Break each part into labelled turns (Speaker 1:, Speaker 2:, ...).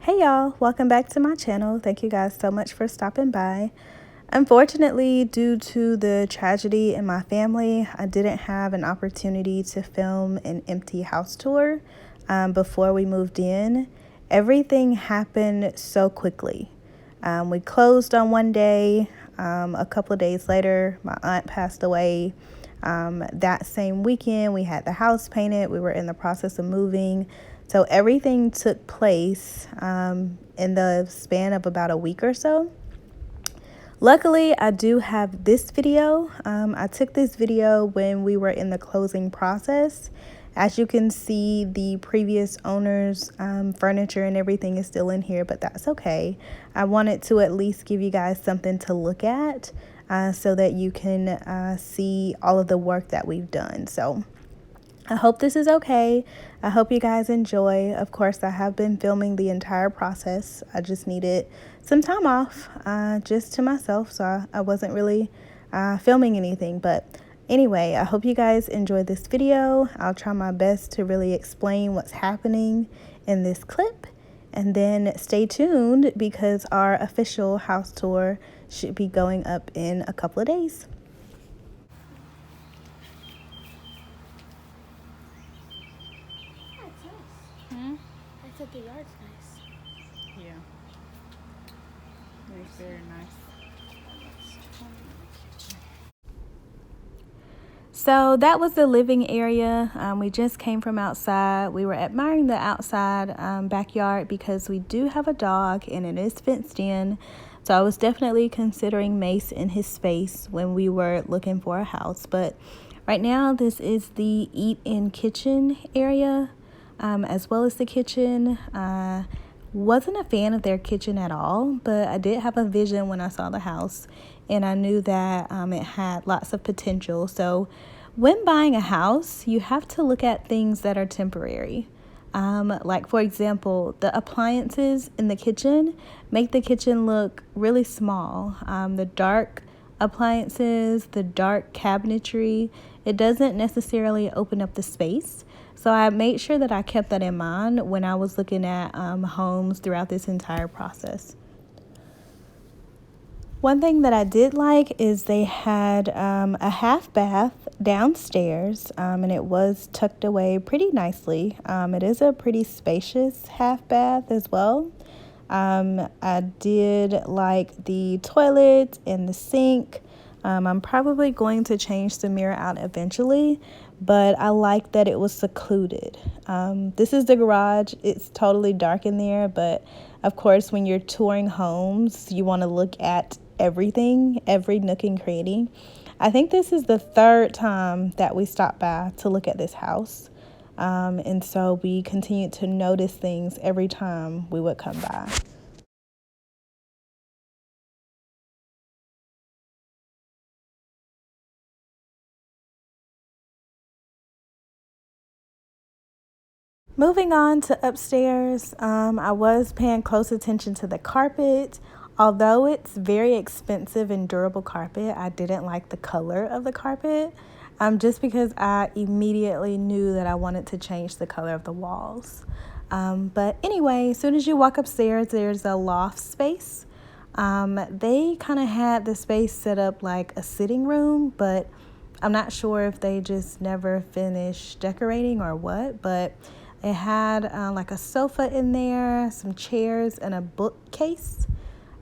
Speaker 1: Hey y'all, welcome back to my channel. Thank you guys so much for stopping by. Unfortunately, due to the tragedy in my family, I didn't have an opportunity to film an empty house tour before we moved in. Everything happened so quickly. We closed on one day. A couple of days later, my aunt passed away. That same weekend, we had the house painted. We were in the process of moving. So everything took place in the span of about a week or so. Luckily, I do have this video. I took this video when we were in the closing process. As you can see, the previous owner's furniture and everything is still in here, but that's okay. I wanted to at least give you guys something to look at so that you can see all of the work that we've done. So I hope this is okay. I hope you guys enjoy. Of course, I have been filming the entire process. I just needed some time off just to myself, so I wasn't really filming anything. But anyway, I hope you guys enjoyed this video. I'll try my best to really explain what's happening in this clip. And then stay tuned because our official house tour should be going up in a couple of days.
Speaker 2: I said the yard's nice.
Speaker 1: Yeah. It's very nice. So that was the living area. We just came from outside. We were admiring the outside backyard because we do have a dog and it is fenced in. So I was definitely considering Mace in his space when we were looking for a house. But right now, this is the eat-in kitchen area. As well as the kitchen. Wasn't a fan of their kitchen at all, but I did have a vision when I saw the house, and I knew that it had lots of potential. So when buying a house, you have to look at things that are temporary. Like, for example, the appliances in the kitchen make the kitchen look really small. The dark appliances, the dark cabinetry, it doesn't necessarily open up the space. So I made sure that I kept that in mind when I was looking at homes throughout this entire process. One thing that I did like is they had a half bath downstairs, and it was tucked away pretty nicely. It is a pretty spacious half bath as well. I did like the toilet and the sink. I'm probably going to change the mirror out eventually, but I like that it was secluded. This is the garage. It's totally dark in there, but of course, when you're touring homes, you want to look at everything, every nook and cranny. I think this is the third time that we stopped by to look at this house. And so we continued to notice things every time we would come by. Moving on to upstairs, I was paying close attention to the carpet. Although it's very expensive and durable carpet, I didn't like the color of the carpet just because I immediately knew that I wanted to change the color of the walls. But anyway, as soon as you walk upstairs, there's a loft space. They kind of had the space set up like a sitting room, but I'm not sure if they just never finished decorating or what, but it had like a sofa in there, some chairs, and a bookcase.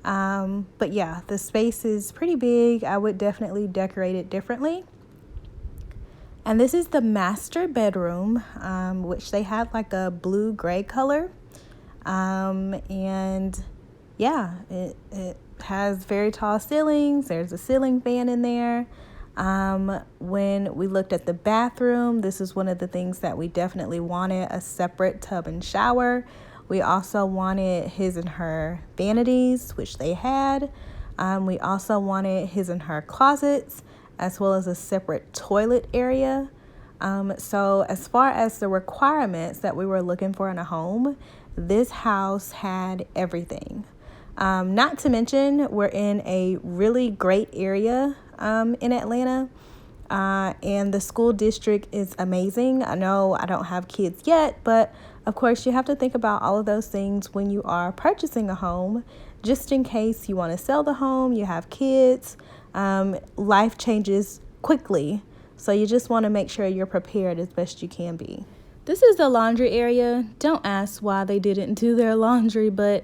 Speaker 1: But yeah, the space is pretty big. I would definitely decorate it differently. And this is the master bedroom, which they had like a blue-gray color. And yeah, it has very tall ceilings. There's a ceiling fan in there. When we looked at the bathroom, this is one of the things that we definitely wanted, a separate tub and shower. We also wanted his and her vanities, which they had. We also wanted his and her closets, as well as a separate toilet area. So as far as the requirements that we were looking for in a home, this house had everything. Not to mention, we're in a really great area in Atlanta. And the school district is amazing. I know I don't have kids yet, but of course you have to think about all of those things when you are purchasing a home, just in case you want to sell the home, you have kids. Life changes quickly, so you just want to make sure you're prepared as best you can be. This is the laundry area. Don't ask why they didn't do their laundry, but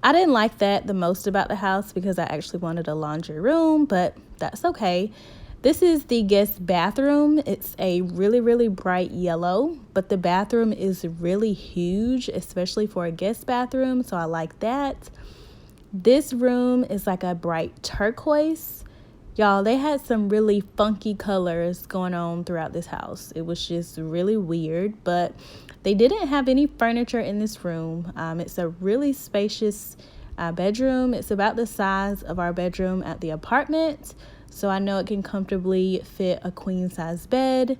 Speaker 1: I didn't like that the most about the house because I actually wanted a laundry room, but that's okay. This is the guest bathroom. It's a really, really bright yellow, but the bathroom is really huge, especially for a guest bathroom, so I like that. This room is like a bright turquoise. Y'all, they had some really funky colors going on throughout this house. It was just really weird, but they didn't have any furniture in this room. It's a really spacious bedroom. It's about the size of our bedroom at the apartment, so I know it can comfortably fit a queen size bed.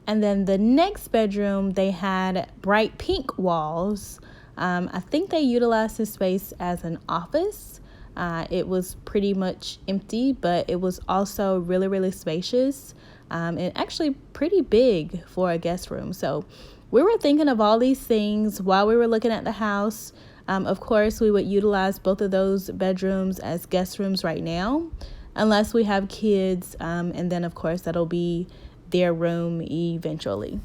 Speaker 1: And then the next bedroom, they had bright pink walls. I think they utilized this space as an office. It was pretty much empty, but it was also really, really spacious, and actually pretty big for a guest room. So we were thinking of all these things while we were looking at the house. Of course, we would utilize both of those bedrooms as guest rooms right now, unless we have kids, and then of course that'll be their room eventually.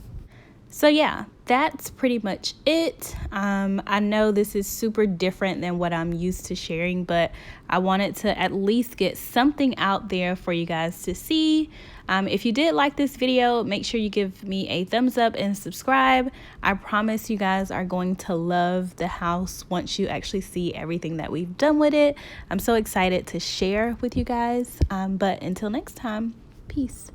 Speaker 1: So yeah, that's pretty much it. I know this is super different than what I'm used to sharing, but I wanted to at least get something out there for you guys to see. If you did like this video, make sure you give me a thumbs up and subscribe. I promise you guys are going to love the house once you actually see everything that we've done with it. I'm so excited to share with you guys. But until next time, peace.